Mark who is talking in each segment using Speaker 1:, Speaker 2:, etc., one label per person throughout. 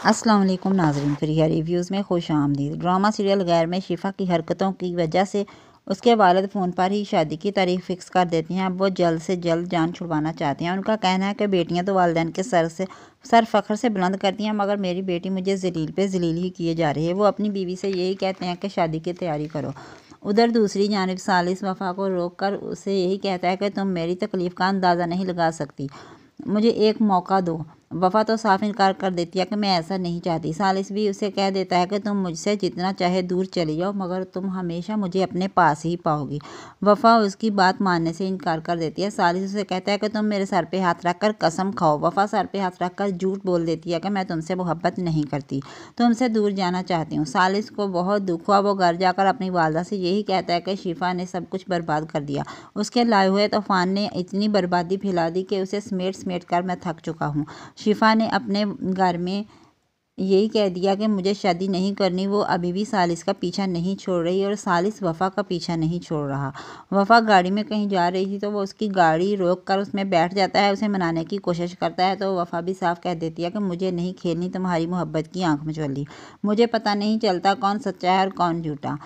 Speaker 1: अस्सलाम वालेकुम नाज़रीन, प्रिया रिव्यूज़ में खुश आमदीद। ड्रामा सीरियल गैर में शिफा की हरकतों की वजह से उसके वालिद फ़ोन पर ही शादी की तारीख फ़िक्स कर देती हैं। अब वो जल्द से जल्द जान छुड़वाना चाहती हैं। उनका कहना है कि बेटियां तो वालिदैन के सर फ़ख्र से बुलंद करती हैं, मगर मेरी बेटी मुझे ज़लील पे ज़लील ही किए जा रही है। वो अपनी बीवी से यही कहते हैं कि शादी की तैयारी करो। उधर दूसरी जानिब सालिस वफ़ा को रोक कर उसे यही कहता है कि तुम मेरी तकलीफ़ का अंदाज़ा नहीं लगा सकती, मुझे एक मौका दो। वफ़ा तो साफ इनकार कर देती है कि मैं ऐसा नहीं चाहती। सालिस भी उसे कह देता है कि तुम मुझसे जितना चाहे दूर चली जाओ, मगर तुम हमेशा मुझे अपने पास ही पाओगी। वफ़ा उसकी बात मानने से इनकार कर देती है। सालिस उसे कहता है कि तुम मेरे सर पे हाथ रख कर कसम खाओ। वफ़ा सर पे हाथ रख कर झूठ बोल देती है कि मैं तुमसे मोहब्बत नहीं करती, तुमसे दूर जाना चाहती हूँ। सालिस को बहुत दुख हुआ। वो घर जाकर अपनी वालदा से यही कहता है कि शिफा ने सब कुछ बर्बाद कर दिया। उसके लाए हुए तूफ़ान ने इतनी बर्बादी फैला दी कि उसे समेट कर मैं थक चुका हूँ। शिफा ने अपने घर में यही कह दिया कि मुझे शादी नहीं करनी। वो अभी भी सालिस का पीछा नहीं छोड़ रही और सालिस वफ़ा का पीछा नहीं छोड़ रहा। वफ़ा गाड़ी में कहीं जा रही थी तो वो उसकी गाड़ी रोक कर उसमें बैठ जाता है, उसे मनाने की कोशिश करता है, तो वफ़ा भी साफ कह देती है कि मुझे नहीं खेलनी तुम्हारी मोहब्बत की आंख मचोली। मुझे पता नहीं चलता कौन सच्चा है और कौन झूठा।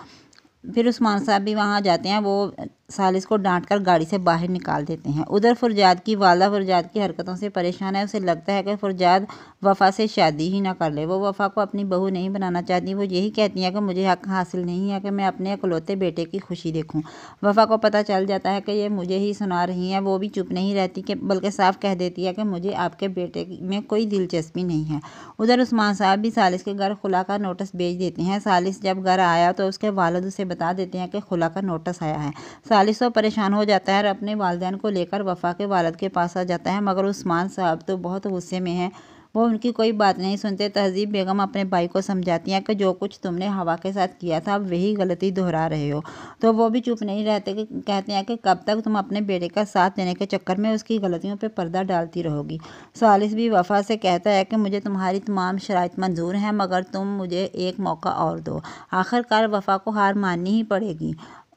Speaker 1: फिर उस्मान साहब भी वहाँ जाते हैं। वो सालिस को डांट कर गाड़ी से बाहर निकाल देते हैं। उधर फुरजाद की वालदा फुरजाद की हरकतों से परेशान है। उसे लगता है कि फुरजाद वफ़ा से शादी ही ना कर ले। वो वफ़ा को अपनी बहू नहीं बनाना चाहती। वो यही कहती है कि मुझे हक हासिल नहीं है कि मैं अपने इकलौते बेटे की खुशी देखूं। वफ़ा को पता चल जाता है कि ये मुझे ही सुना रही हैं। वो भी चुप नहीं रहती कि बल्कि साफ कह देती है कि मुझे आपके बेटे में कोई दिलचस्पी नहीं है। उधर उस्मान साहब भी सालिस के घर खुला का नोटिस भेज देते हैं। सालिस जब घर आया तो उसके वालिद उसे बता देते हैं कि खुला का नोटिस आया है। सालिस तो परेशान हो जाता है और अपने वालिदैन को लेकर वफ़ा के वालिद के पास आ जाता है, मगर उस्मान साहब तो बहुत गुस्से में हैं। वो उनकी कोई बात नहीं सुनते। तहज़ीब बेगम अपने भाई को समझाती हैं कि जो कुछ तुमने हवा के साथ किया था अब वही गलती दोहरा रहे हो, तो वो भी चुप नहीं रहते कि कहते हैं कि कब तक तुम अपने बेटे का साथ देने के चक्कर में उसकी गलतियों पर पर्दा डालती रहोगी। सालिस भी वफ़ा से कहता है कि मुझे तुम्हारी तमाम शराइत मंजूर हैं, मगर तुम मुझे एक मौका और दो। आखिरकार वफ़ा को हार माननी ही पड़ेगी।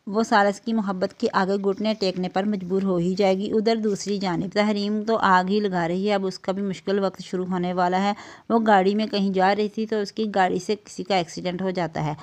Speaker 1: वो सालिस की मोहब्बत के आगे घुटने टेकने पर मजबूर हो ही जाएगी। उधर दूसरी जानिब तहरीम तो आग ही लगा रही है। अब उसका भी मुश्किल वक्त शुरू होने वाला है। वो गाड़ी में कहीं जा रही थी तो उसकी गाड़ी से किसी का एक्सीडेंट हो जाता है।